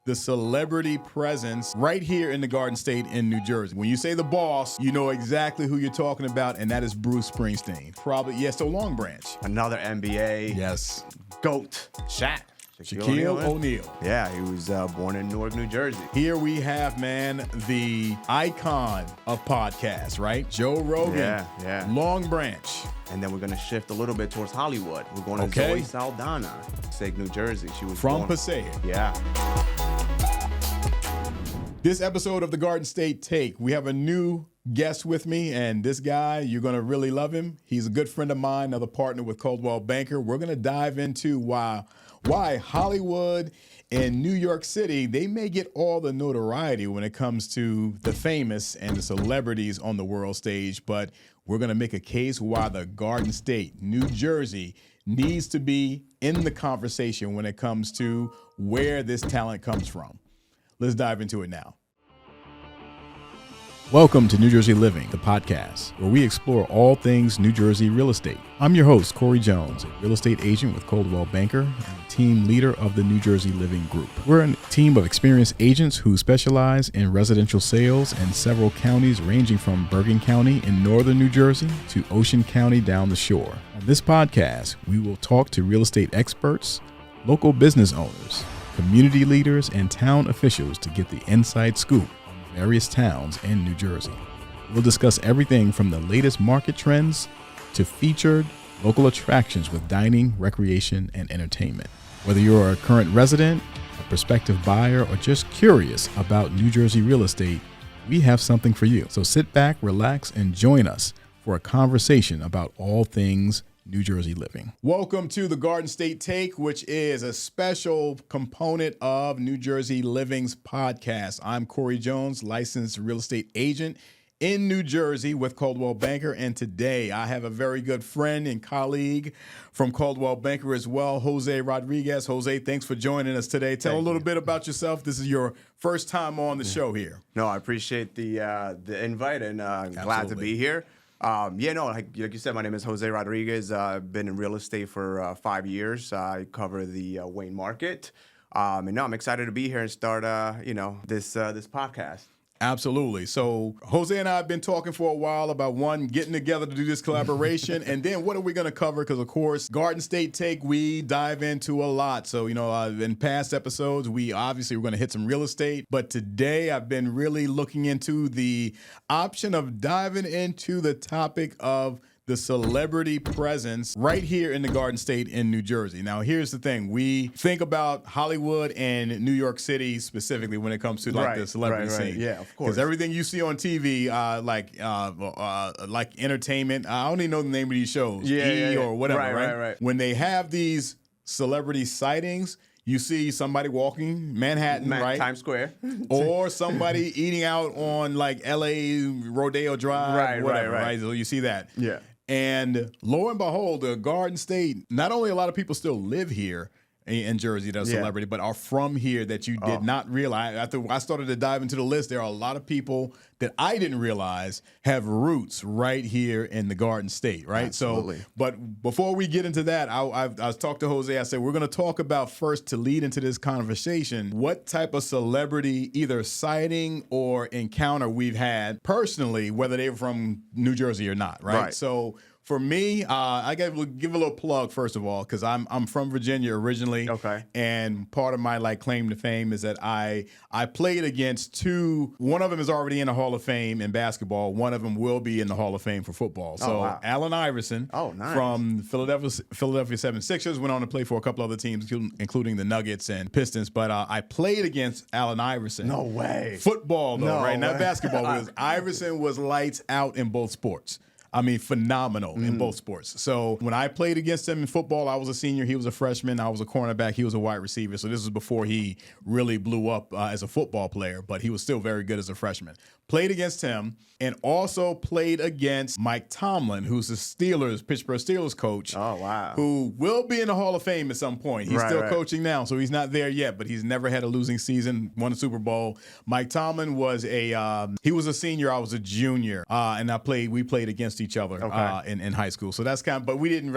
the celebrity presence right here in the Garden State in New Jersey. When you say the boss, you know exactly who you're talking about, and that is Bruce Springsteen. Probably, yes, so Long Branch. Another NBA. Yes. GOAT. Shaquille O'Neal. Yeah, he was born in Newark, New Jersey. Here we have, man, the icon of podcasts, right? Joe Rogan. Yeah. Long Branch. And then we're going to shift a little bit towards Hollywood. We're going to Zoe Saldana, Passaic, New Jersey. She was from Passaic. Yeah. This episode of the Garden State Take, we have a new guest with me, and this guy, you're going to really love him. He's a good friend of mine, another partner with Coldwell Banker. We're going to dive into why Hollywood and New York City, they may get all the notoriety when it comes to the famous and the celebrities on the world stage, but we're going to make a case why the Garden State, New Jersey, needs to be in the conversation when it comes to where this talent comes from. Let's dive into it now. Welcome to New Jersey Living, the podcast, where we explore all things New Jersey real estate. I'm your host, Corey Jones, a real estate agent with Coldwell Banker and team leader of the New Jersey Living Group. We're a team of experienced agents who specialize in residential sales in several counties ranging from Bergen County in northern New Jersey to Ocean County down the shore. On this podcast, we will talk to real estate experts, local business owners, community leaders, and town officials to get the inside scoop on various towns in New Jersey. We'll discuss everything from the latest market trends to featured local attractions with dining, recreation, and entertainment. Whether you're a current resident, a prospective buyer, or just curious about New Jersey real estate, we have something for you. So sit back, relax, and join us for a conversation about all things New Jersey living. Welcome to the Garden State Take, which is a special component of New Jersey Living's podcast. I'm Corey Jones, licensed real estate agent in New Jersey with Coldwell Banker. And today I have a very good friend and colleague from Coldwell Banker as well, Jose Rodriguez. Jose, thanks for joining us today. Tell a little bit about yourself. This is your first time on the show here. No, I appreciate the invite, and glad to be here. Like you said, my name is Jose Rodriguez. I've been in real estate for 5 years. I cover the Wayne market. And no, I'm excited to be here and start, this podcast. Absolutely. So Jose and I have been talking for a while about getting together to do this collaboration. And then what are we going to cover? Because, of course, Garden State Take, we dive into a lot. So, in past episodes, we're going to hit some real estate. But today I've been really looking into the option of diving into the topic of the celebrity presence right here in the Garden State in New Jersey. Now, here's the thing. We think about Hollywood and New York City specifically when it comes to the celebrity scene. Yeah, of course. Because everything you see on TV, like entertainment, I don't even know the name of these shows, or whatever, right? When they have these celebrity sightings, you see somebody walking Manhattan, right? Times Square. Or somebody eating out on like LA Rodeo Drive, right? So you see that. Yeah. And lo and behold, the Garden State, not only a lot of people still live here in Jersey that are celebrity, but are from here that you did not realize. After I started to dive into the list, there are a lot of people that I didn't realize have roots right here in the Garden State, right? Absolutely. So, but before we get into that, I talked to Jose. I said, we're going to talk about first, to lead into this conversation, what type of celebrity either sighting or encounter we've had personally, whether they were from New Jersey or not, right? So for me, I give a little plug first of all, because I'm from Virginia originally. Okay. And part of my claim to fame is that I played against two. One of them is already in the Hall of Fame in basketball. One of them will be in the Hall of Fame for football. So Allen Iverson from Philadelphia 76ers went on to play for a couple other teams, including the Nuggets and Pistons. But I played against Allen Iverson. No way. Football though, right? Not basketball. Because Iverson was lights out in both sports. I mean, phenomenal in both sports. So when I played against him in football, I was a senior. He was a freshman. I was a cornerback. He was a wide receiver. So this was before he really blew up as a football player, but he was still very good as a freshman. Played against him and also played against Mike Tomlin, who's the Pittsburgh Steelers coach. Oh, wow. Who will be in the Hall of Fame at some point. He's still coaching now, so he's not there yet, but he's never had a losing season, won a Super Bowl. Mike Tomlin was he was a senior. I was a junior, and we played against each other in high school. So that's but we didn't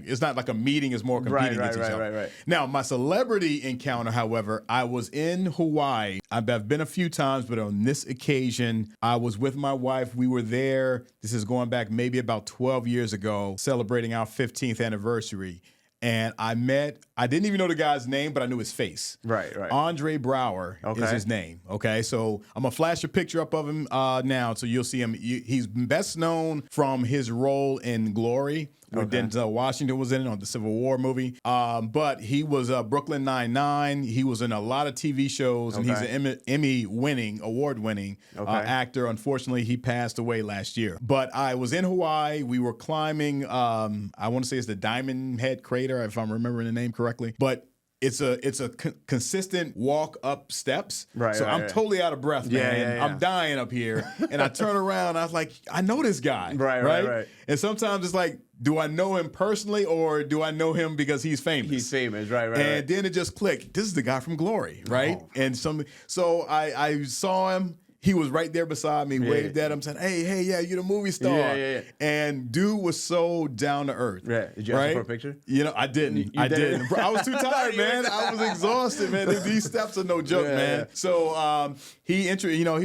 it's not like a meeting, it's more competing against each other. Right. Now, my celebrity encounter, however, I was in Hawaii. I've been a few times, but on this occasion, I was with my wife. We were there. This is going back maybe about 12 years ago, celebrating our 15th anniversary. And I didn't even know the guy's name, but I knew his face. Right. Andre Brower is his name. Okay, so I'm going to flash a picture up of him now so you'll see him. He's best known from his role in Glory, where Denzel Washington was in it on the Civil War movie. But he was Brooklyn Nine-Nine. He was in a lot of TV shows, and he's an award-winning actor. Unfortunately, he passed away last year. But I was in Hawaii. We were climbing, I want to say it's the Diamond Head Crater, if I'm remembering the name correctly. But it's a consistent walk up steps. So I'm totally out of breath, man. I'm dying up here. And I turn around, I was like, I know this guy. Right. And sometimes it's like, do I know him personally or do I know him because he's famous? He's famous, right. And then it just clicked. This is the guy from Glory, right? Oh. And so I saw him. He was right there beside me, waved at him, said, hey, yeah, you're the movie star. Yeah. And dude was so down to earth. Yeah. Did you ask him for a picture? I didn't. I didn't. Bro, I was too tired, man. I was exhausted, man. These steps are no joke, man. Yeah. So he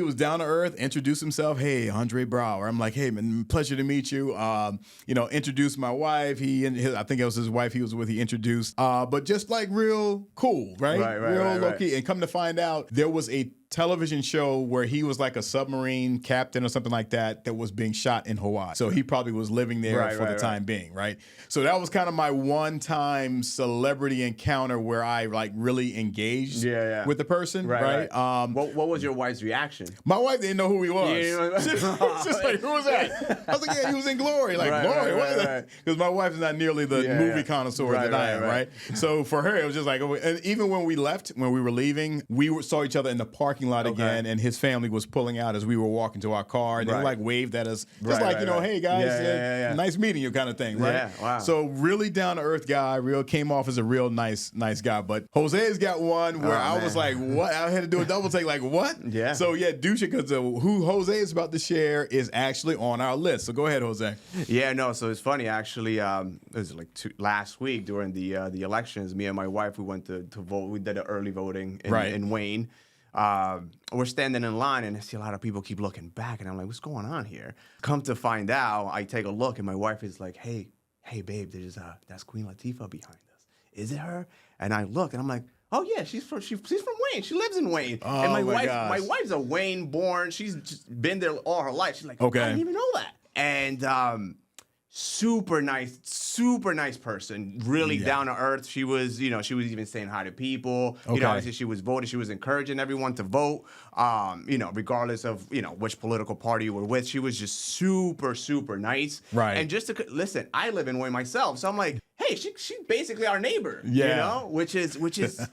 was down to earth, introduced himself. Hey, Andre Brower. I'm like, hey, man, pleasure to meet you. Introduced my wife. I think it was his wife he was with. He introduced, but just like real cool, right? Real low key. And come to find out, there was a television show where he was like a submarine captain or something like that was being shot in Hawaii. So he probably was living there for the time being, right? So that was kind of my one-time celebrity encounter where I like really engaged with the person, right? What was your wife's reaction? My wife didn't know who he was. She's just like, who was that? I was like, yeah, he was in Glory. Like, Glory, what is that? Because my wife is not nearly the movie connoisseur that I am, right? So for her, it was just like, and even when we were leaving, we saw each other in the parking lot again, and his family was pulling out as we were walking to our car, and they like waved at us, just hey guys, nice meeting you kind of thing, right? Yeah, wow. So really down to earth guy, came off as a real nice guy. But Jose's got one where I was like, what? I had to do a double take, like what? Yeah. So douche it, because who Jose is about to share is actually on our list. So go ahead, Jose. Yeah, no. So it's funny actually. It was like last week during the elections. Me and my wife, we went to vote. We did early voting in Wayne. We're standing in line, and I see a lot of people keep looking back, and I'm like, what's going on here? Come to find out, I take a look, and my wife is like, hey, babe, that's Queen Latifah behind us. Is it her? And I look, and I'm like, oh yeah, she's from Wayne. She lives in Wayne. Oh, and my gosh. wife's a Wayne born. She's just been there all her life. She's like, I didn't even know that. And super nice person, really down to earth. She was even saying hi to people. Obviously she was voting. She was encouraging everyone to vote. Regardless of which political party you were with, she was just super nice. Right. And just to listen, I live in Wayne myself, so I'm like, hey, she's basically our neighbor. Which is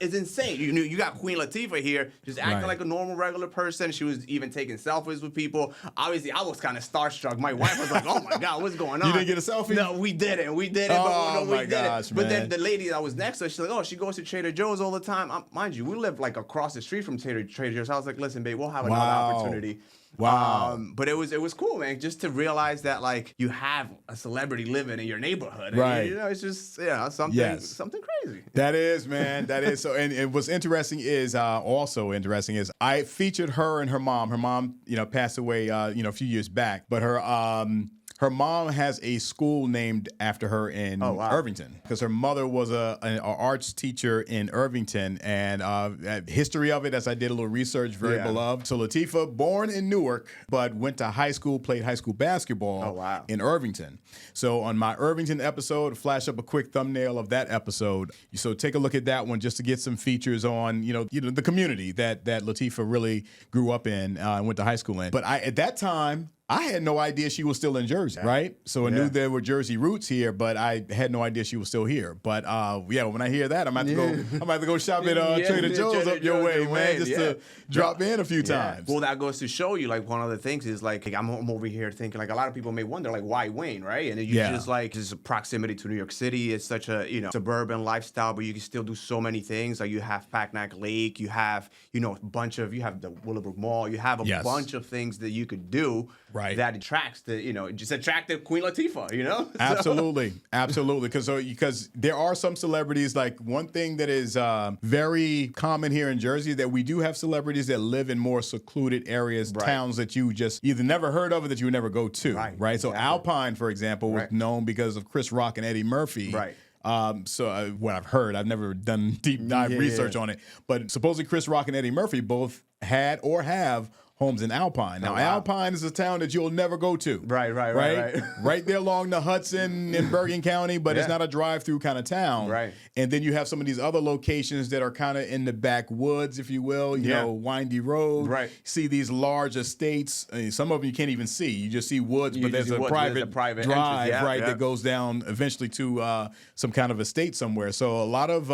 insane. You got Queen Latifah here, just acting like a normal, regular person. She was even taking selfies with people. Obviously, I was kind of starstruck. My wife was like, "Oh my God, what's going on?" You didn't get a selfie? No, we didn't. Oh my gosh, man. But then the lady that was next to her, she's like, "Oh, she goes to Trader Joe's all the time." Mind you, we live like across the street from Trader Joe's. I was like, "Listen, babe, we'll have another opportunity." Wow. But it was cool, man, just to realize that like you have a celebrity living in your neighborhood. Right. And, it's just something crazy. That is, man. That is so. And what's interesting is I featured her and her mom. Her mom, passed away a few years back, but her mom has a school named after her in Irvington, because her mother was an arts teacher in Irvington, and history of it, as I did a little research, very beloved. So Latifah, born in Newark, but went to high school, played high school basketball in Irvington. So on my Irvington episode, flash up a quick thumbnail of that episode. So take a look at that one just to get some features on, the community that Latifah really grew up in and went to high school in. But at that time, I had no idea she was still in Jersey, right? So I knew there were Jersey roots here, but I had no idea she was still here. But when I hear that, I'm about to go shop at Trader Joe's up your way, man, just to drop in a few times. Well, that goes to show you, like, one of the things is like I'm over here thinking, like, a lot of people may wonder, like, why Wayne, right? And you just like just proximity to New York City. It's such a suburban lifestyle, but you can still do so many things. Like you have Packnack Lake, you have you have the Willowbrook Mall, you have a bunch of things that you could do. Right. that attracts just attracted Queen Latifah, Absolutely. Absolutely. Because there are some celebrities, like one thing that is very common here in Jersey, that we do have celebrities that live in more secluded areas, towns that you just either never heard of or that you would never go to. Right. So Alpine, for example, was known because of Chris Rock and Eddie Murphy. Right. What I've heard, I've never done deep dive research on it, but supposedly Chris Rock and Eddie Murphy both had or have homes in Alpine. Now, Alpine is a town that you'll never go to. Right. Right there along the Hudson in Bergen County, but it's not a drive-through kind of town. Right. And then you have some of these other locations that are kind of in the backwoods, if you will, you know, windy road. Right. See these large estates. Some of them you can't even see. You just see woods, but there's a private drive, that goes down eventually to some kind of estate somewhere. So a lot of,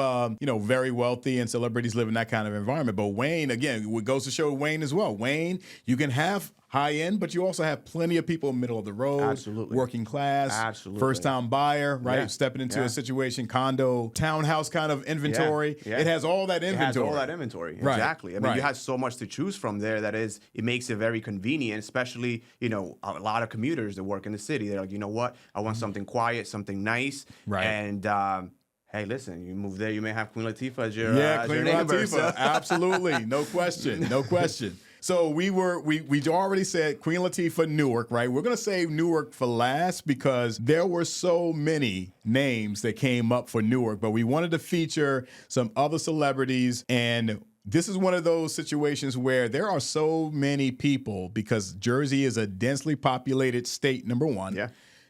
very wealthy and celebrities live in that kind of environment. But Wayne, again, it goes to show Wayne as well. Wayne, you can have high end, but you also have plenty of people middle of the road, working class, first time buyer, right? Stepping into a situation, condo, townhouse kind of inventory. It has all that inventory. Exactly. I mean, you have so much to choose from there it makes it very convenient, especially, a lot of commuters that work in the city. They're like, you know what? I want something quiet, something nice. Right. And, hey, listen, you move there, you may have Queen Latifah as your Queen neighbor. Latifah, absolutely. No question. So we already said Queen Latifah, Newark, right? We're going to save Newark for last because there were so many names that came up for Newark, but we wanted to feature some other celebrities, and this is one of those situations where there are so many people because Jersey is a densely populated state, number one. Yeah.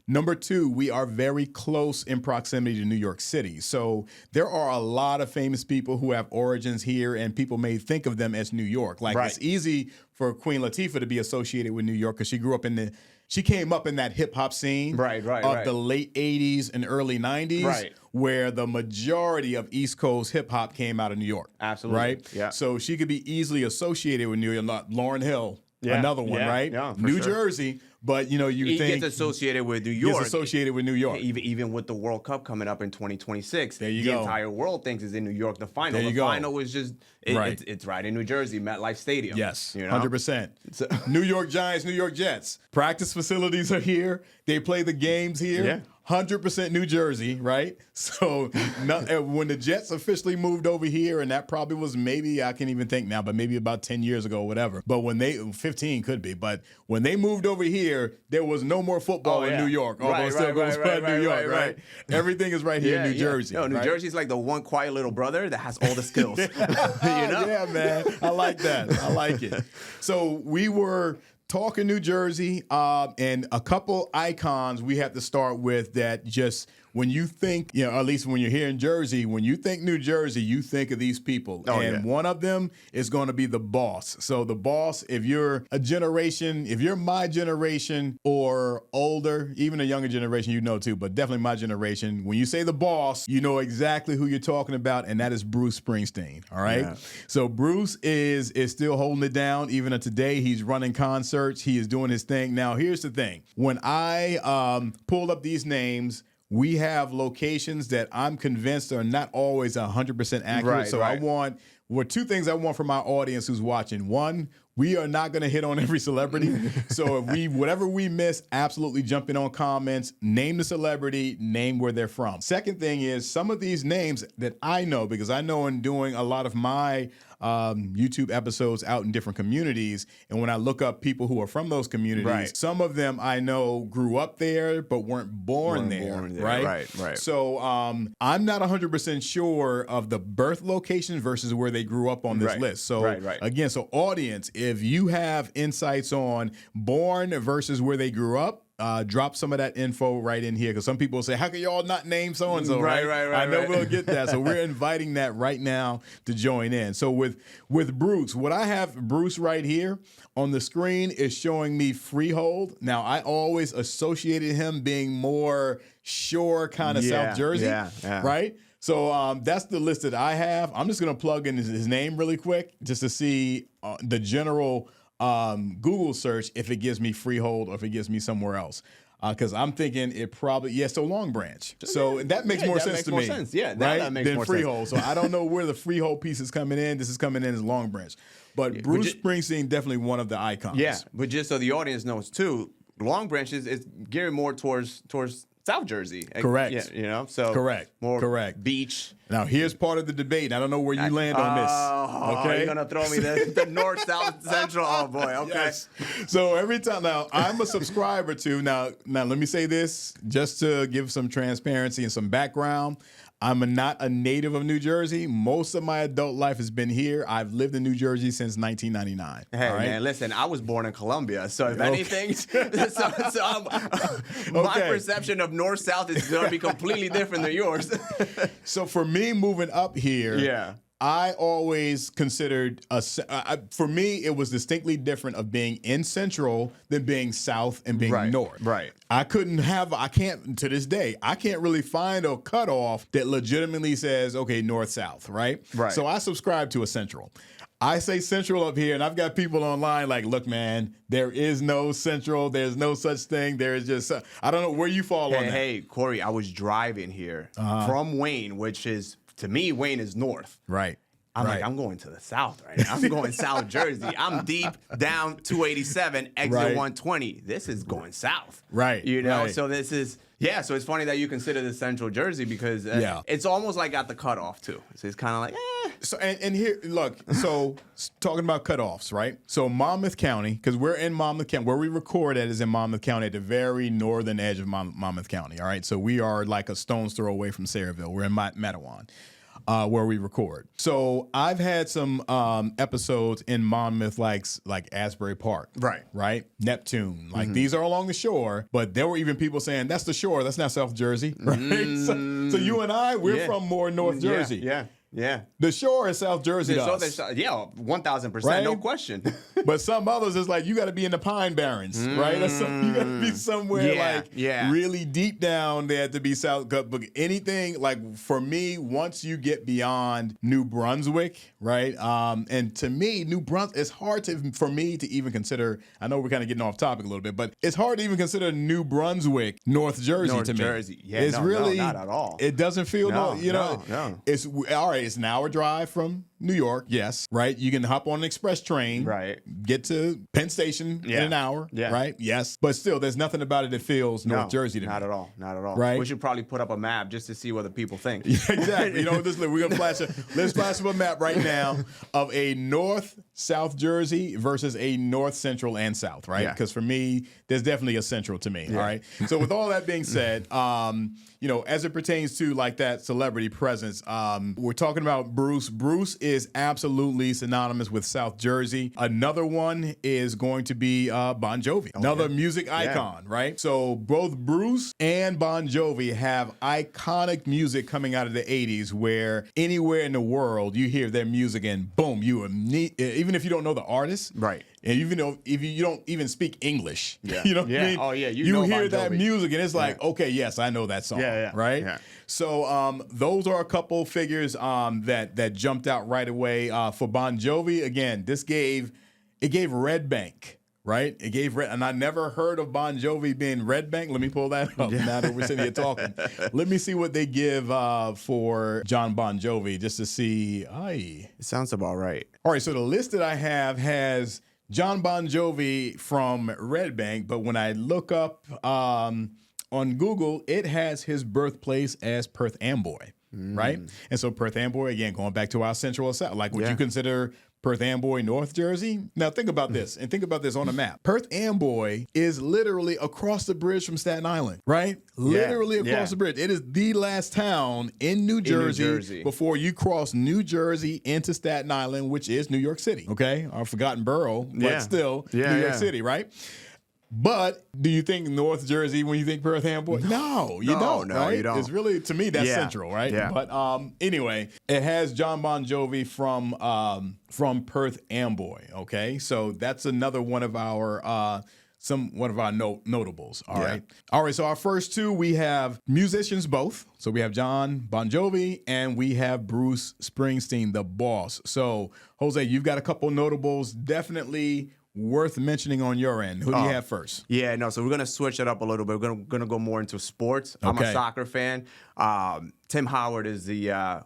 Number two, we are very close in proximity to New York City. So there are a lot of famous people who have origins here, and people may think of them as New York. Like it's easy for Queen Latifah to be associated with New York because she came up in that hip hop scene of the late 80s and early 90s, where the majority of East Coast hip hop came out of New York. Absolutely. Right? Yeah. So she could be easily associated with New York. Lauryn Hill, another one, right? Yeah, New Jersey. But, you think... gets associated with New York. Gets associated with New York. Even with the World Cup coming up in 2026. There you go. The entire world thinks it's in New York. The final. The final is just... It's right in New Jersey, MetLife Stadium. Yes, 100%. New York Giants, New York Jets. Practice facilities are here. They play the games here. Yeah. 100% New Jersey, right? So when the Jets officially moved over here, and that probably was maybe, I can't even think now, but maybe about 10 years ago or whatever. But 15 could be. But when they moved over here, there was no more football in New York. Although it still goes by New York, right? Everything is right here in New Jersey. New Jersey's like the one quiet little brother that has all the skills. Yeah, man. I like that. I like it. So we were talking New Jersey, and a couple icons we have to start with that just when you think, at least when you're here in Jersey, when you think New Jersey, you think of these people. One of them is going to be the Boss. So the Boss, if you're my generation or older, even a younger generation, too, but definitely my generation, when you say the Boss, you know exactly who you're talking about, and that is Bruce Springsteen. All right. Yeah. So Bruce is still holding it down. Even today, he's running concerts. He is doing his thing. Now, here's the thing. When I pulled up these names, we have locations that I'm convinced are not always 100% accurate. Two things I want from my audience who's watching. One, we are not going to hit on every celebrity. So whatever we miss, absolutely jump in on comments, name the celebrity, name where they're from. Second thing is some of these names that I know, because I know in doing a lot of my YouTube episodes out in different communities, and when I look up people who are from those communities, some of them I know grew up there but weren't born there. Right. So I'm not 100% sure of the birth location versus where they grew up on this list. So again, so audience, if you have insights on born versus where they grew up, drop some of that info right in here, because some people say, how can y'all not name so-and-so, right? I know we'll get that. So we're inviting that right now to join in. So with Bruce, what I have Bruce right here on the screen is showing me Freehold. Now, I always associated him being more shore kind of South Jersey, right? So that's the list that I have. I'm just going to plug in his name really quick just to see the general Google search if it gives me Freehold or if it gives me somewhere else. Because I'm thinking it probably, so Long Branch. So that makes more sense to me. Yeah, right? That makes than more Freehold. sense. So I don't know where the Freehold piece is coming in. This is coming in as Long Branch. But Bruce Springsteen, definitely one of the icons. Yeah, but just so the audience knows too, Long Branch is geared more towards South Jersey. Correct. Yeah, so correct. More correct. Beach. Now here's part of the debate. I don't know where you land on this. Okay, you're gonna throw me the north, south, central. Oh boy. Okay. Yes. So every time now, I'm a subscriber to now. Let me say this just to give some transparency and some background. I'm not a native of New Jersey. Most of my adult life has been here. I've lived in New Jersey since 1999. Hey, all right? man, listen, I was born in Columbia. So if anything, my perception of north-south is going to be completely different than yours. So for me, moving up here, I always considered, for me, it was distinctly different of being in Central than being South and being North. Right. I can't, to this day, I can't really find a cutoff that legitimately says, okay, North-South, right? Right. So I subscribe to a Central. I say Central up here, and I've got people online like, look, man, there is no Central. There's no such thing. There is just, I don't know where you fall on that. Hey, Corey, I was driving here from Wayne, which is, to me, Wayne is north. Right. I'm like, I'm going to the south right now. I'm going South Jersey. I'm deep down 287, exit 120. This is going south. Right. You know, so this is, so it's funny that you consider this Central Jersey because it's almost like at the cutoff too. So it's kind of like, So, and here, look, so talking about cutoffs, right? So Monmouth County, because we're in Monmouth County, where we record at is in Monmouth County, at the very northern edge of Monmouth County, all right? So we are like a stone's throw away from Sayreville. We're in Matawan. Where we record. So I've had some episodes in Monmouth, like Asbury Park, right, Neptune, like these are along the shore. But there were even people saying that's the shore, that's not South Jersey, right? So you and I, we're from more North Jersey. Yeah. The shore is South Jersey. 1,000%, no question. But some others, it's like you got to be in the Pine Barrens, right? You got to be somewhere really deep down there to be South. But anything like for me, once you get beyond New Brunswick, right? And to me, New Brunswick, it's hard for me to even consider. I know we're kind of getting off topic a little bit, but it's hard to even consider New Brunswick North Jersey to me. Jersey, it's really not at all. It doesn't feel no. It's all right. It's an hour drive from New York, yes, right? You can hop on an express train, get to Penn Station in an hour, right? Yes. But still, there's nothing about it that feels North Jersey to me. Not at all. Right? We should probably put up a map just to see what the people think. Exactly. We're going to let's flash up a map right now of a North-South Jersey versus a North-Central and South, right? Because for me, there's definitely a Central to me, all right? So with all that being said, as it pertains to like that celebrity presence, we're talking about Bruce. Bruce is absolutely synonymous with South Jersey. Another one is going to be Bon Jovi, another music icon, right? So both Bruce and Bon Jovi have iconic music coming out of the 80s where anywhere in the world you hear their music and boom, even if you don't know the artist, right? And even if you don't even speak English, you know what I mean? Oh, yeah. You hear that music and it's like, okay, yes, I know that song, right? Yeah. So those are a couple figures that jumped out right away. For Bon Jovi, again, it gave Red Bank, right? It gave and I never heard of Bon Jovi being Red Bank. Let me pull that up now that we're sitting here talking. Let me see what they give for John Bon Jovi just to see. It sounds about right. All right, so the list that I have has John Bon Jovi from Red Bank, but when I look up on Google, it has his birthplace as Perth Amboy, right? And so Perth Amboy, again, going back to our Central South, like would you consider Perth Amboy North Jersey? Now think about this, and think about this on a map. Perth Amboy is literally across the bridge from Staten Island, right? Literally across the bridge. It is the last town in New Jersey before you cross New Jersey into Staten Island, which is New York City, okay? Our forgotten borough, but still New York City, right? But do you think North Jersey when you think Perth Amboy? No, you don't. No, right? You don't. It's really, to me, that's Central, right? Yeah. But anyway, it has John Bon Jovi from Perth Amboy. Okay, so that's another one of our notables. All right. So our first two, we have musicians both. So we have John Bon Jovi and we have Bruce Springsteen, the boss. So Jose, you've got a couple notables. Definitely worth mentioning on your end? Who do you have first? Yeah, no, so we're going to switch it up a little bit. We're going to go more into sports. I'm a soccer fan. Tim Howard is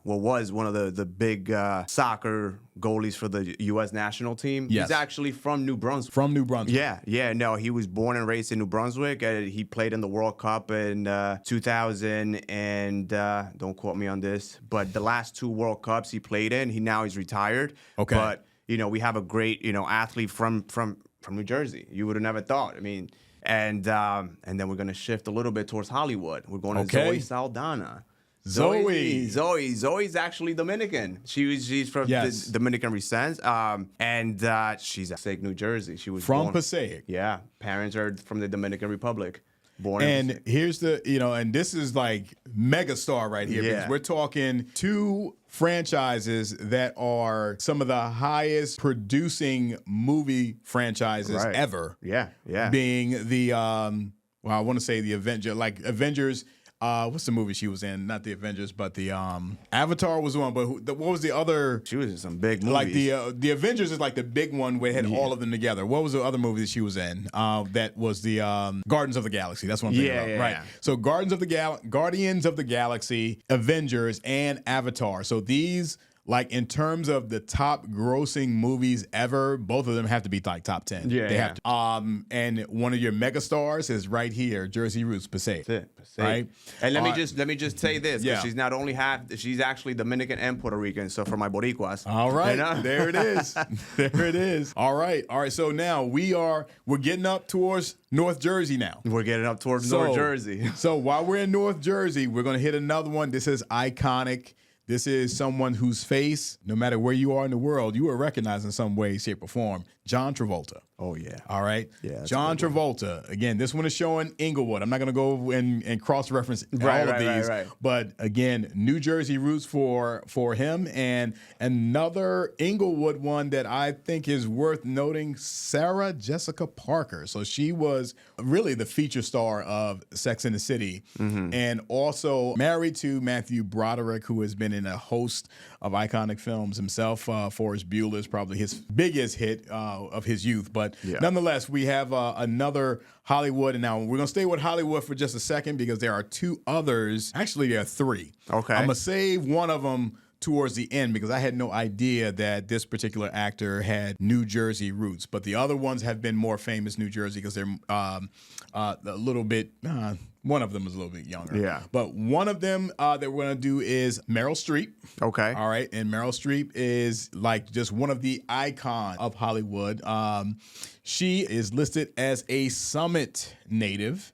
was one of the big soccer goalies for the U.S. national team. Yes. He's actually from New Brunswick. From New Brunswick. Yeah, no, he was born and raised in New Brunswick. He played in the World Cup in 2000, and don't quote me on this, but the last 2 World Cups he played in, he's retired. Okay. But, we have a great, athlete from New Jersey. You would have never thought. I mean, and then we're going to shift a little bit towards Hollywood. We're going to Zoe Saldana. Zoe's actually Dominican. She's from the Dominican Descent, and she's from Passaic, New Jersey. She was from Passaic. Yeah, parents are from the Dominican Republic. Born and here's the, and this is like megastar right here, because we're talking 2 franchises that are some of the highest producing movie franchises ever. Yeah. Being the, I want to say the Avengers. What's the movie she was in? Not the Avengers, but the Avatar was one. But what was the other? She was in some big movies. Like the Avengers is like the big one where it had all of them together. What was the other movie that she was in? That was the Guardians of the Galaxy. That's what I'm thinking about. Right. Yeah. So Guardians of the Galaxy, Avengers, and Avatar. So these, like, in terms of the top grossing movies ever, both of them have to be like top 10. Yeah, they have to. And one of your megastars is right here, Jersey Roots, Passaic. That's it. Right. And let me just say this. Yeah. She's not only she's actually Dominican and Puerto Rican. So for my Boricuas. All right. There it is. There it is. All right. So now we're getting up towards North Jersey now. We're getting up towards North Jersey. So while we're in North Jersey, we're going to hit another one. This is iconic. This is someone whose face, no matter where you are in the world, you will recognize in some way, shape, or form. John Travolta. Oh, yeah. All right? Yeah. John Travolta. Again, this one is showing Inglewood. I'm not going to go and cross-reference all of these. Right. But, again, New Jersey roots for him. And another Inglewood one that I think is worth noting, Sarah Jessica Parker. So she was really the feature star of Sex and the City. Mm-hmm. And also married to Matthew Broderick, who has been in a host of iconic films himself. Ferris Bueller is probably his biggest hit of his youth. But nonetheless, we have another Hollywood. And now we're going to stay with Hollywood for just a second because there are 2 others. Actually, there are 3. Okay. I'm going to save one of them towards the end because I had no idea that this particular actor had New Jersey roots. But the other ones have been more famous New Jersey because they're a little bit... one of them is a little bit younger. Yeah. But one of them that we're going to do is Meryl Streep. Okay. All right. And Meryl Streep is like just one of the icons of Hollywood. She is listed as a Summit native.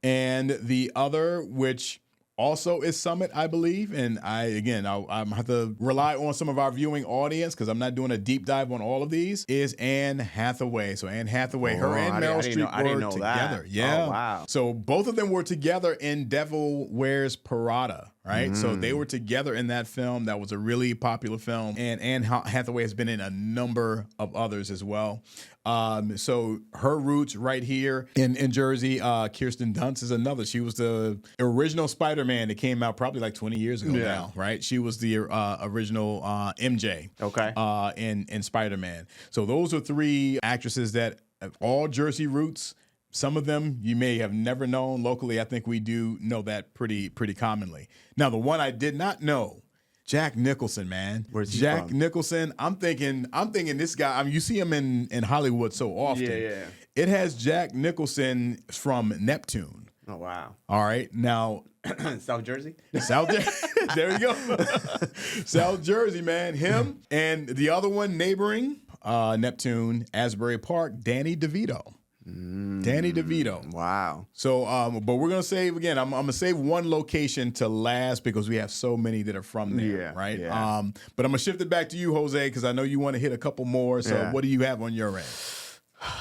And the other, which also is Summit, I believe. And I'm have to rely on some of our viewing audience because I'm not doing a deep dive on all of these, is Anne Hathaway. So Anne Hathaway, her and Meryl Streep were together. That. Yeah. Oh, wow. So both of them were together in Devil Wears Prada. Right. So they were together in that film. That was a really popular film. And Anne Hathaway has been in a number of others as well. So her roots right here in Jersey. Kirsten Dunst is another. She was the original Spider-Man that came out probably like 20 years ago now. Right. She was the original MJ. Okay. In Spider-Man. So those are 3 actresses that have all Jersey roots. Some of them you may have never known. Locally, I think we do know that pretty commonly. Now, the one I did not know, Jack Nicholson, man. Where's he Jack from? Nicholson. I'm thinking this guy. I mean, you see him in Hollywood so often. Yeah. It has Jack Nicholson from Neptune. Oh, wow. All right. Now, South Jersey? There you go. South Jersey, man. Him and the other one neighboring Neptune, Asbury Park, Danny DeVito. Danny DeVito. Wow. So, but we're going to save, again, I'm going to save one location to last because we have so many that are from there, right? Yeah. But I'm going to shift it back to you, Jose, because I know you want to hit a couple more. So what do you have on your end?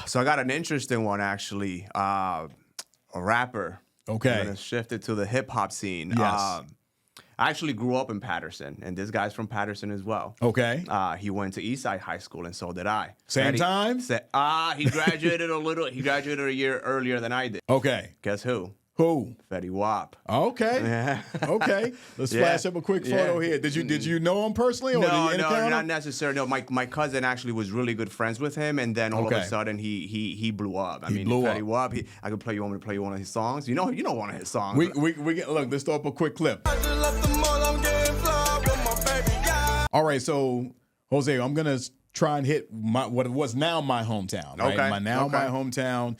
So I got an interesting one, actually. A rapper. Okay. I'm going to shift it to the hip-hop scene. Yes. I actually grew up in Patterson, and this guy's from Patterson as well. Okay. He went to Eastside High School, and so did I. Same time? He graduated He graduated a year earlier than I did. Okay. Guess who? Who? Fetty Wap. Okay. Okay. Let's flash up a quick photo here. Did you know him personally, or did you encounter him? Not necessarily. No, my cousin actually was really good friends with him, and then all of a sudden he blew up. I mean, Fetty Wap. I could play you. Want me to play you one of his songs? You know one of his songs. We get, look. Let's throw up a quick clip. I just left the mall, I'm getting fly with my baby, yeah. All right, so Jose, I'm gonna try and hit what was now my hometown. Right? Okay. My hometown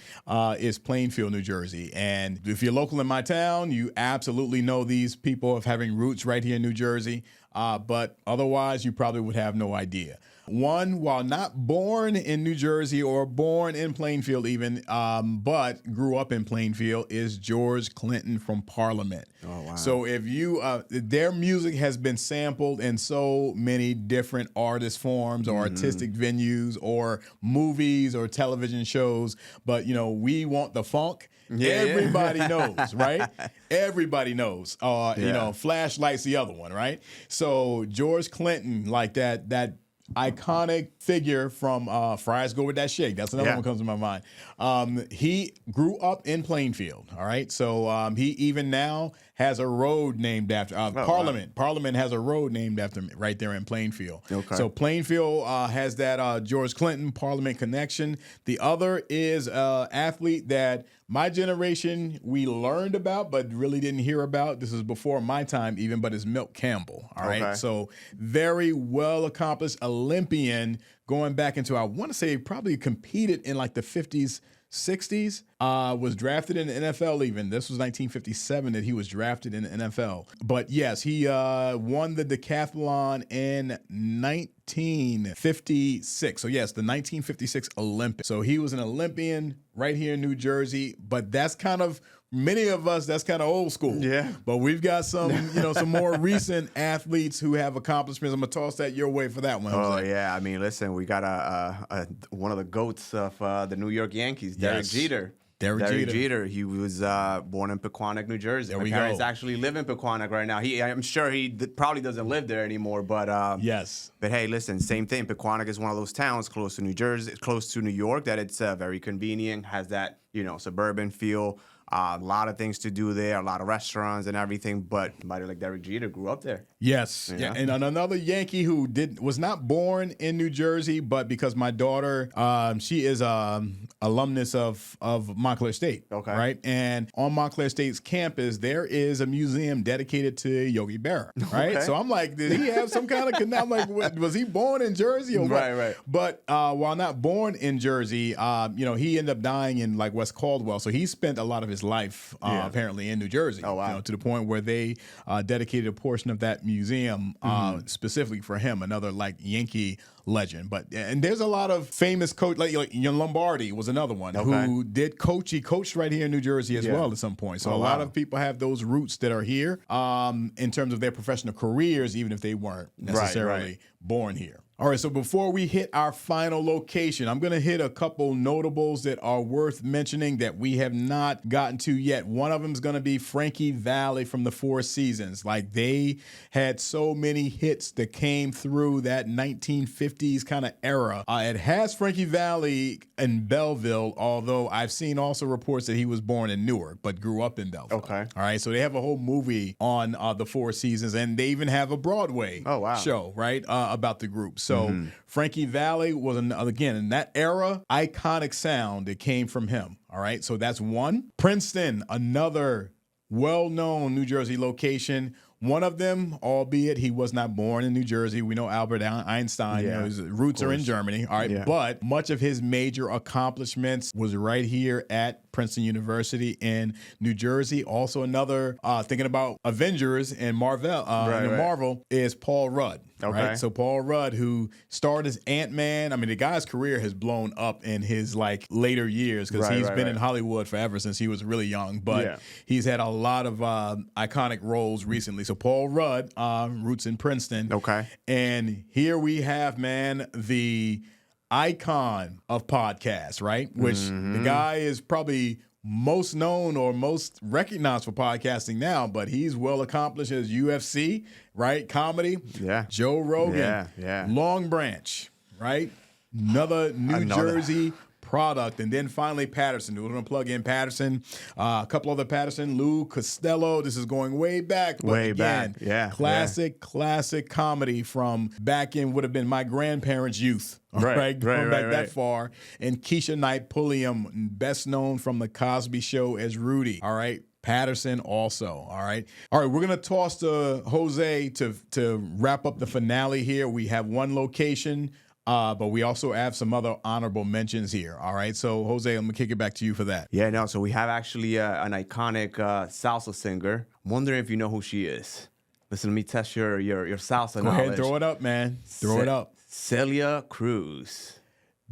is Plainfield, New Jersey. And if you're local in my town, you absolutely know these people of having roots right here in New Jersey. But otherwise, you probably would have no idea. One, while not born in New Jersey or born in Plainfield even, but grew up in Plainfield, is George Clinton from Parliament. Oh, wow. So if you, their music has been sampled in so many different artist forms or artistic venues or movies or television shows, but, you know, we want the funk. Everybody knows, right? Everybody knows. You know, Flashlight's the other one, right? So George Clinton, like that iconic figure from Fries Go With That Shake. That's another one that comes to my mind. He grew up in Plainfield, all right? So he even now has a road named after Parliament. Wow. Parliament has a road named after him right there in Plainfield. Okay. So Plainfield has that George Clinton Parliament connection. The other is athlete that my generation, we learned about, but really didn't hear about. This is before my time even, but it's Milt Campbell, all right? So very well-accomplished Olympian going back into, I want to say, probably competed in like the 50s, 60s, was drafted in the NFL even. This was 1957 that he was drafted in the NFL. But yes, he won the decathlon in 1956. So yes, the 1956 Olympics. So he was an Olympian right here in New Jersey, but that's kind of, many of us, that's kind of old school. Yeah. But we've got some, you know, some more recent athletes who have accomplishments. I'm going to toss that your way for that one. Oh, yeah. I mean, listen, we got one of the GOATs of the New York Yankees, Derek Jeter. Derek Jeter. He was born in Pequannock, New Jersey. My parents actually live in Pequannock right now. I'm sure he probably doesn't live there anymore, but yes. But hey, listen, same thing. Pequannock is one of those towns close to New Jersey, close to New York, that it's very convenient, has that, you know, suburban feel. A lot of things to do there, a lot of restaurants and everything, but somebody like Derek Jeter grew up there. Yes. Yeah. And another Yankee who was not born in New Jersey, but because my daughter, she is alumnus of Montclair State. Okay. Right? And on Montclair State's campus, there is a museum dedicated to Yogi Berra. Right? So I'm like, did he have some kind of connection? I'm like, was he born in Jersey or what? Right. But while not born in Jersey, you know, he ended up dying in like West Caldwell. So he spent a lot of his life apparently in New Jersey. Oh, wow. You know, to the point where they dedicated a portion of that museum specifically for him, another like Yankee legend. And there's a lot of famous coach, like Lombardi was another one who did coach. He coached right here in New Jersey as well at some point. So a lot of people have those roots that are here in terms of their professional careers, even if they weren't necessarily born here. All right, so before we hit our final location, I'm going to hit a couple notables that are worth mentioning that we have not gotten to yet. One of them is going to be Frankie Valli from the Four Seasons. Like, they had so many hits that came through that 1950s kind of era. It has Frankie Valli in Belleville, although I've seen also reports that he was born in Newark, but grew up in Belleville. Okay. All right, so they have a whole movie on the Four Seasons, and they even have a Broadway show, right, about the group. So Frankie Valli was, again, in that era, iconic sound that came from him. All right, so that's one. Princeton, another well-known New Jersey location. One of them, albeit he was not born in New Jersey. We know Albert Einstein, you know, his roots are in Germany. All right, but much of his major accomplishments was right here at Princeton University in New Jersey. Also, another thinking about Avengers and Marvel is Paul Rudd. Okay. Right? So Paul Rudd, who starred as Ant-Man. I mean, the guy's career has blown up in his like later years because he's been in Hollywood forever since he was really young. But he's had a lot of iconic roles recently. So Paul Rudd, roots in Princeton. Okay. And here we have, man, the icon of podcasts, right? Which the guy is probably most known or most recognized for podcasting now, but he's well accomplished as UFC, right? Comedy. Yeah. Joe Rogan. Yeah. Long Branch, right? Another New Jersey product. And then finally Patterson. We're going to plug in Patterson. A couple other Patterson. Lou Costello. This is going way back. But Way again, back. Yeah. Classic comedy from back in would have been my grandparents' youth. All right. Going back that far. And Keisha Knight Pulliam, best known from The Cosby Show as Rudy. All right. Patterson also. All right. We're going to toss to Jose to wrap up the finale here. We have one location, but we also have some other honorable mentions here. All right. So, Jose, I'm going to kick it back to you for that. Yeah, no. So we have actually an iconic salsa singer. I'm wondering if you know who she is. Listen, let me test your salsa knowledge. Go ahead and throw it up, man. Throw it up. Celia Cruz.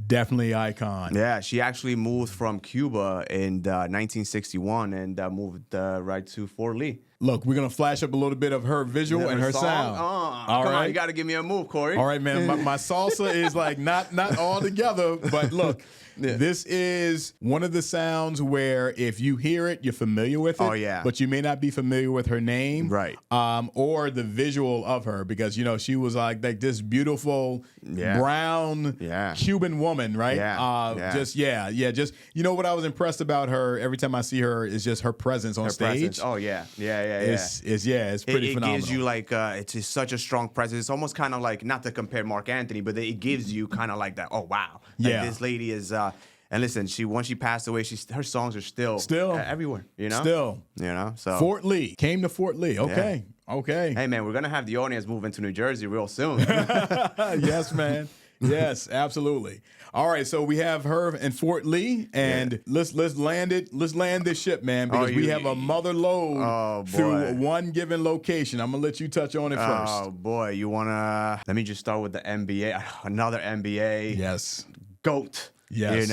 Definitely icon. Yeah, she actually moved from Cuba in 1961 and moved right to Fort Lee. Look, we're going to flash up a little bit of her visual and her sound. Come on, you got to give me a move, Corey. All right, man. My salsa is like not all together, but look, this is one of the sounds where if you hear it, you're familiar with it. Oh, yeah. But you may not be familiar with her name. Right. Or the visual of her because, she was like this beautiful brown Cuban woman, right? Just what I was impressed about her every time I see her is just her presence on stage. Presence. Oh, yeah. It's pretty phenomenal. It gives you like it's just such a strong presence. It's almost kind of like, not to compare Mark Anthony, but it gives you kind of like that. Oh wow, this lady is. And listen, once she passed away, her songs are still everywhere. So Fort Lee came to Fort Lee. Okay. Hey man, we're gonna have the audience move into New Jersey real soon. Yes, man. Yes, absolutely. All right, so we have her in Fort Lee, and let's land it. Let's land this ship, man, because we have a mother load through one given location. I'm gonna let you touch on it first. Oh boy, you wanna? Let me just start with the NBA. Another NBA. Yes. GOAT. Yes.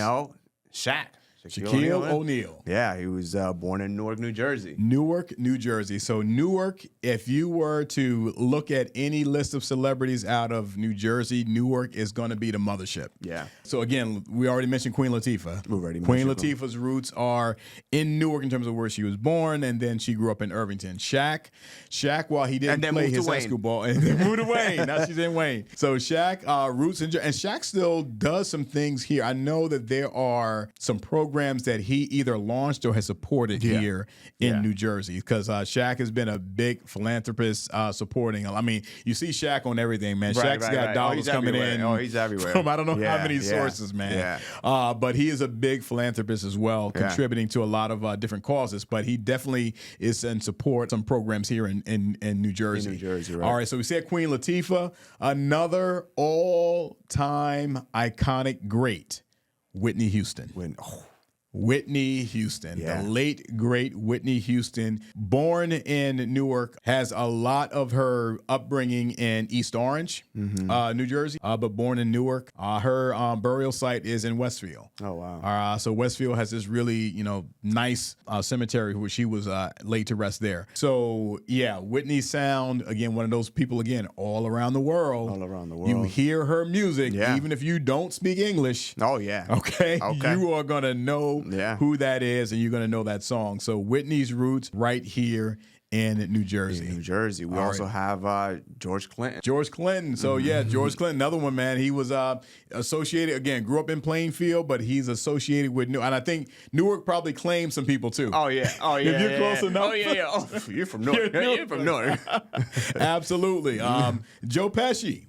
Shaq. Shaquille O'Neal. Yeah, he was born in Newark, New Jersey. Newark, New Jersey. So Newark, if you were to look at any list of celebrities out of New Jersey, Newark is going to be the mothership. Yeah. So again, we already mentioned Queen Latifah. Queen Latifah's roots are in Newark in terms of where she was born, and then she grew up in Irvington. Shaq, while he didn't play his high school ball, and then moved to Wayne. Now she's in Wayne. So Shaq, roots in Jersey, and Shaq still does some things here. I know that there are some programs that he either launched or has supported here in New Jersey because Shaq has been a big philanthropist supporting. I mean, you see Shaq on everything, man. Shaq's got dollars coming in. Oh, he's everywhere. From I don't know how many sources, man. Yeah. But he is a big philanthropist as well, contributing to a lot of different causes. But he definitely is in support some programs here in New Jersey. In New Jersey, right. All right, so we said Queen Latifah, another all-time iconic great, Whitney Houston. Whitney Houston, the late, great Whitney Houston, born in Newark, has a lot of her upbringing in East Orange, New Jersey, but born in Newark. Her burial site is in Westfield. Oh, wow. So Westfield has this really, nice cemetery where she was laid to rest there. So, Whitney sound, again, one of those people, again, all around the world. All around the world. You hear her music, even if you don't speak English. Oh, yeah. Okay. You are going to know who that is, and you're going to know that song. So Whitney's roots right here in New Jersey. In New Jersey. We also have George Clinton. George Clinton. So, George Clinton, another one, man. He was associated, again, grew up in Plainfield, but he's associated with Newark. And I think Newark probably claims some people, too. Oh, yeah. If you're close enough. Oh, yeah. Oh, you're from Newark. You're from Newark. Absolutely. Joe Pesci.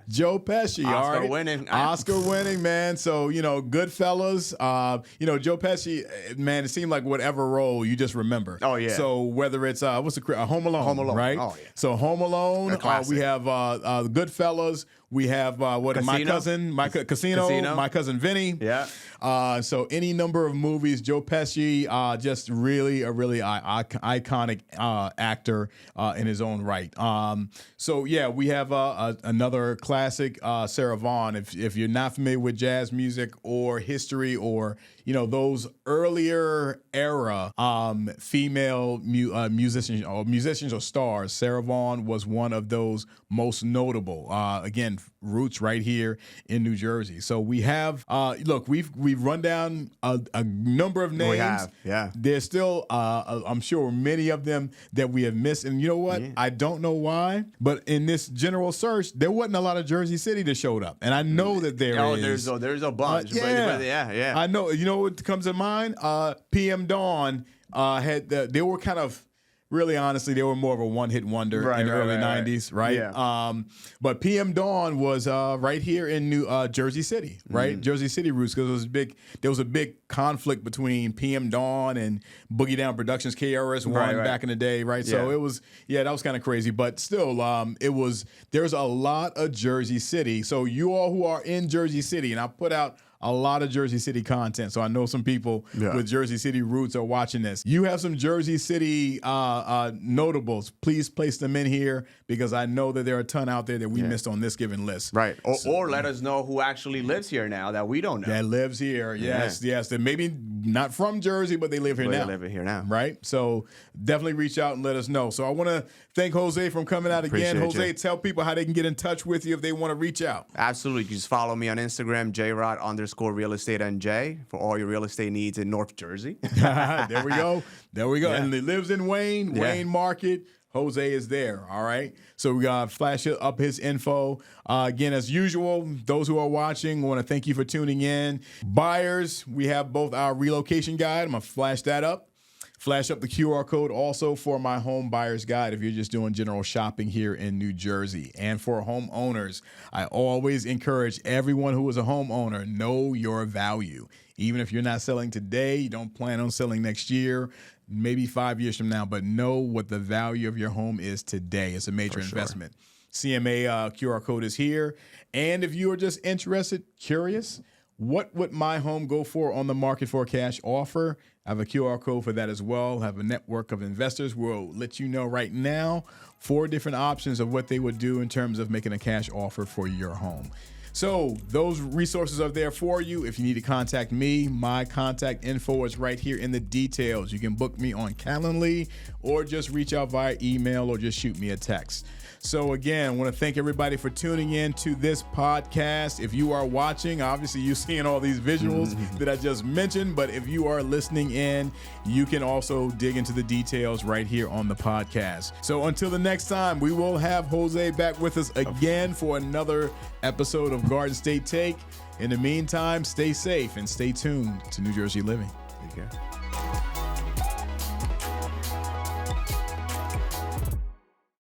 Joe Pesci. Oscar winning, man. So, Goodfellas. Joe Pesci, man, it seemed like whatever role you just remember. Oh, yeah. So whether it's Home Alone. Home Alone, right? Oh, yeah. So Home Alone. We have Goodfellas. We have my cousin, Casino, my cousin Vinny. Yeah. So any number of movies, Joe Pesci, just really a really iconic actor in his own right. We have another classic, Sarah Vaughan. If you're not familiar with jazz music or history or those earlier era female musicians or stars, Sarah Vaughan was one of those most notable. Again, roots right here in New Jersey. So we have, look, we've run down a number of names. We have, yeah. There's still, I'm sure, many of them that we have missed. And you know what? Yeah. I don't know why, but in this general search, there wasn't a lot of Jersey City that showed up. And I know that there is. There's a bunch. Yeah. I know. You know what comes to mind? PM Dawn they were kind of, really, honestly, they were more of a one-hit wonder in the early 90s, right? Yeah. But PM Dawn was right here in New Jersey City, right? Jersey City roots, because there was a big conflict between PM Dawn and Boogie Down Productions, KRS-One back in the day, right? Yeah. So it was, that was kind of crazy. But still, there's a lot of Jersey City. So you all who are in Jersey City, and I put out a lot of Jersey City content. So I know some people with Jersey City roots are watching this. You have some Jersey City notables. Please place them in here, because I know that there are a ton out there that we missed on this given list. Right. Or let us know who actually lives here now that we don't know. That lives here. Yes. That maybe not from Jersey, but they live here now. They live here now. Right. So definitely reach out and let us know. So I want to thank Jose for coming out again. Jose, tell people how they can get in touch with you if they want to reach out. Absolutely. Just follow me on Instagram, JRod_real estate NJ, for all your real estate needs in North Jersey. There we go. Yeah. And he lives in Wayne Market. Jose is there, all right? So we got to flash up his info. Again, as usual, those who are watching, I want to thank you for tuning in. Buyers, we have both our relocation guide. I'm going to flash that up. Flash up the QR code also for my home buyer's guide if you're just doing general shopping here in New Jersey. And for homeowners, I always encourage everyone who is a homeowner, know your value. Even if you're not selling today, you don't plan on selling next year, maybe 5 years from now, but know what the value of your home is today. It's a major investment. CMA QR code is here. And if you are just interested, curious, what would my home go for on the market for a cash offer? I have a QR code for that as well. I have a network of investors. We'll let you know right now 4 different options of what they would do in terms of making a cash offer for your home. So those resources are there for you. If you need to contact me, my contact info is right here in the details. You can book me on Calendly or just reach out via email or just shoot me a text. So again, I want to thank everybody for tuning in to this podcast. If you are watching, obviously you're seeing all these visuals that I just mentioned, but if you are listening in, you can also dig into the details right here on the podcast. So until the next time, we will have Jose back with us again for another episode of Garden State Take. In the meantime, stay safe and stay tuned to New Jersey Living. Take care.